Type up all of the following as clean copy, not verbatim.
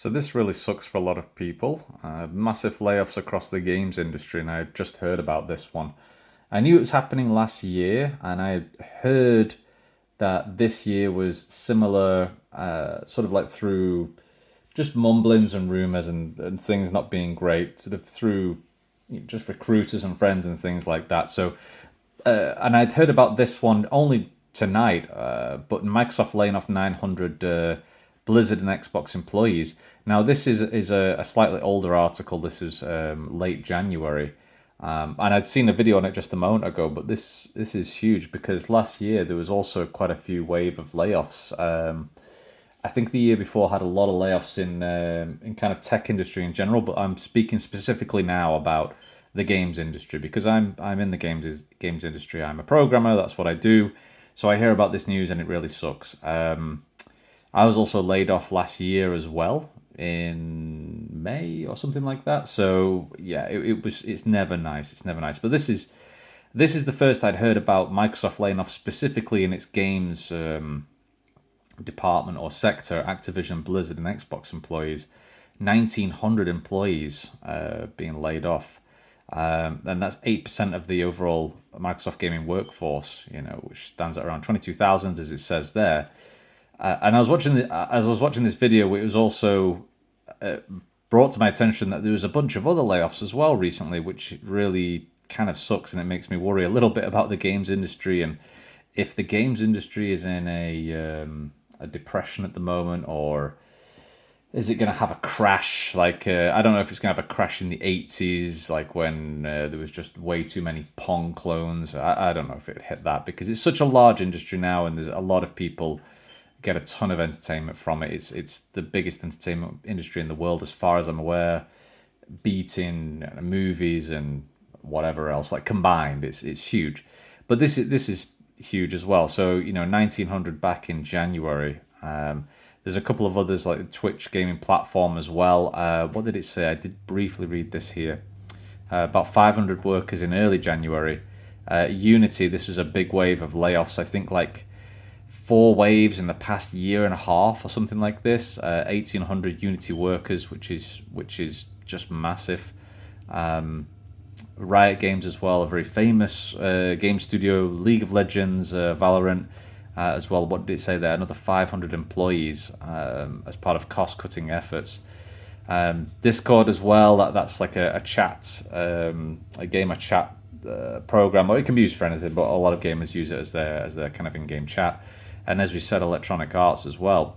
So this really sucks for a lot of people. Massive layoffs across the games industry, and I had just heard about this one. I knew it was happening last year, and I had heard that this year was similar, sort of like through just mumblings and rumors and things not being great, sort of through just recruiters and friends and things like that. And I'd heard about this one only tonight, but Microsoft laying off 900 Blizzard and Xbox employees. Now, this is a slightly older article. This is late January. And I'd seen a video on it just a moment ago, but this is huge because last year there was also quite a few wave of layoffs. I think the year before had a lot of layoffs in kind of tech industry in general, but I'm speaking specifically now about the games industry because I'm in the games industry. I'm a programmer. That's what I do. So I hear about this news and it really sucks. I was also laid off last year as well in May or something like that. So yeah, it's never nice. It's never nice. But this is the first I'd heard about Microsoft laying off specifically in its games department or sector, Activision, Blizzard, and Xbox employees. 1,900 employees being laid off. And that's 8% of the overall Microsoft gaming workforce, which stands at around 22,000, as it says there. And as I was watching this video, it was also brought to my attention that there was a bunch of other layoffs as well recently, which really kind of sucks, and it makes me worry a little bit about the games industry and if the games industry is in a depression at the moment, or is it going to have a crash? Like I don't know if it's going to have a crash in the 80s, like when there was just way too many Pong clones. I don't know if it hit that because it's such a large industry now, and there's a lot of people get a ton of entertainment from it. It's the biggest entertainment industry in the world as far as I'm aware, beating movies and whatever else, like combined. It's huge, but this is huge as well. So 1,900 back in January. There's a couple of others like the Twitch gaming platform as well. What did it say? I did briefly read this here. About 500 workers in early January. Unity, this was a big wave of layoffs. I think like 4 waves in the past year and a half or something like this. 1,800 Unity workers, which is just massive. Riot Games as well, a very famous game studio, League of Legends, Valorant as well. What did it say there? Another 500 employees as part of cost-cutting efforts. Discord as well, that's like a chat, a gamer chat program, or it can be used for anything, but a lot of gamers use it as their kind of in-game chat. And as we said, Electronic Arts as well.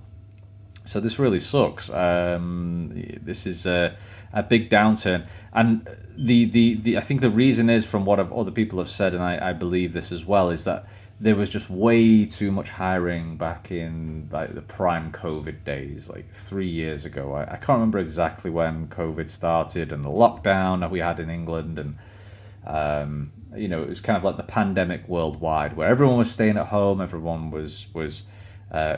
So this really sucks. This is a big downturn, and the I think the reason is, from what other people have said, and I believe this as well, is that there was just way too much hiring back in like the prime COVID days, like 3 years ago. I can't remember exactly when COVID started and the lockdown that we had in England, and it was kind of like the pandemic worldwide, where everyone was staying at home, everyone was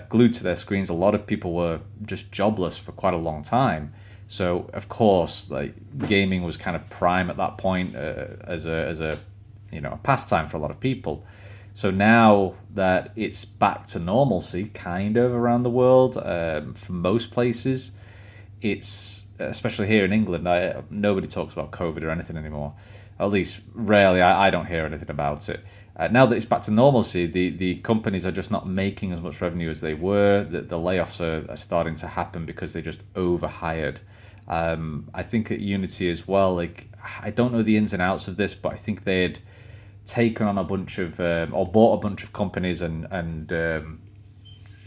glued to their screens. A lot of people were just jobless for quite a long time. So of course, like gaming was kind of prime at that point as a pastime for a lot of people. So now that it's back to normalcy, kind of around the world, for most places, it's especially here in England. Nobody talks about COVID or anything anymore. At least rarely. I don't hear anything about it. Now that it's back to normalcy, the companies are just not making as much revenue as they were. The layoffs are starting to happen because they just overhired. I think at Unity as well, like I don't know the ins and outs of this, but I think they'd taken on a bunch of or bought a bunch of companies and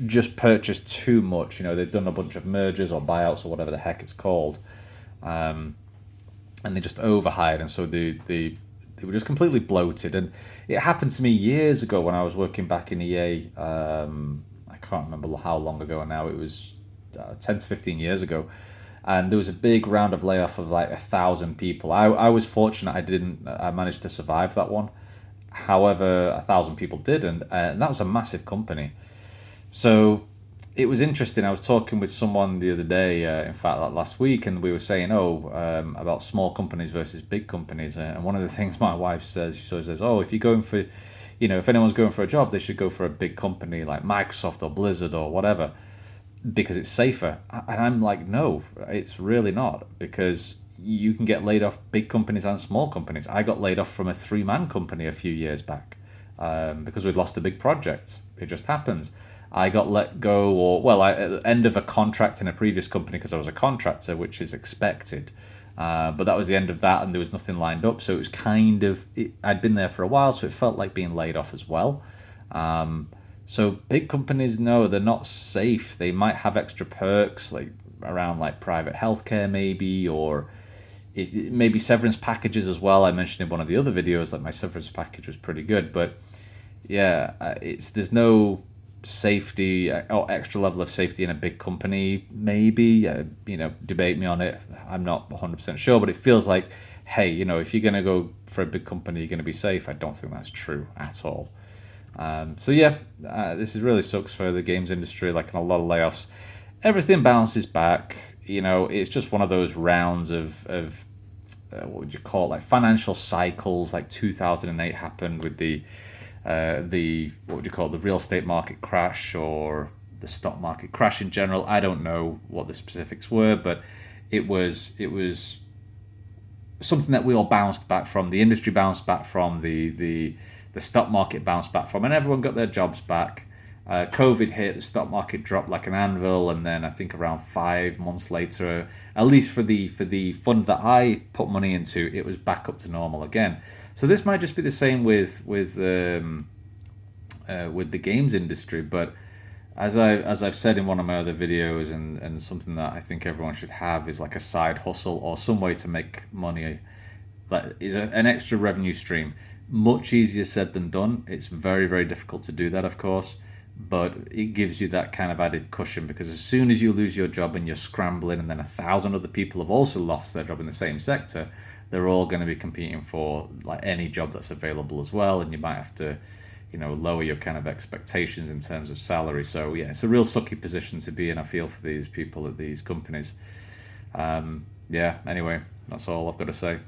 just purchased too much. They've done a bunch of mergers or buyouts or whatever the heck it's called, and they just overhired, and so they were just completely bloated. And it happened to me years ago when I was working back in EA. I can't remember how long ago now. It was 10 to 15 years ago. And there was a big round of layoff of like 1,000 people. I was fortunate I managed to survive that one. However, 1,000 people did, and that was a massive company. So it was interesting. I was talking with someone the other day, in fact, like last week, and we were saying, about small companies versus big companies. And one of the things my wife says, she sort of says, if you're going for, if anyone's going for a job, they should go for a big company like Microsoft or Blizzard or whatever. because it's safer. And I'm like, no, it's really not, because you can get laid off big companies and small companies. I got laid off from a 3-man company a few years back because we'd lost a big project. It just happens. I got let go, or well, at the end of a contract in a previous company because I was a contractor, which is expected. But that was the end of that, and there was nothing lined up. So it was kind of, I'd been there for a while, so it felt like being laid off as well. So big companies, no, they're not safe. They might have extra perks like around like private healthcare, maybe, or maybe severance packages as well. I mentioned in one of the other videos that my severance package was pretty good, but yeah, it's there's no safety or extra level of safety in a big company. Maybe debate me on it. I'm not 100% sure, but it feels like, hey, if you're gonna go for a big company, you're gonna be safe. I don't think that's true at all. So yeah, this is really sucks for the games industry. Like, in a lot of layoffs, everything bounces back. It's just one of those rounds of what would you call it, like financial cycles. Like 2008 happened with the what would you call it, the real estate market crash, or the stock market crash in general. I don't know what the specifics were, but it was something that we all bounced back from. The industry bounced back from, the stock market bounced back from, and everyone got their jobs back. COVID hit, the stock market dropped like an anvil, and then I think around 5 months later, at least for the fund that I put money into, it was back up to normal again. So this might just be the same with the games industry, but as I've said in one of my other videos, and something that I think everyone should have, is like a side hustle or some way to make money that is an extra revenue stream. Much easier said than done. It's very, very difficult to do that, of course, but it gives you that kind of added cushion, because as soon as you lose your job and you're scrambling, and then 1,000 other people have also lost their job in the same sector, they're all going to be competing for like any job that's available as well, and you might have to lower your kind of expectations in terms of salary. So yeah, it's a real sucky position to be in. I feel for these people at these companies. Yeah, anyway, that's all I've got to say.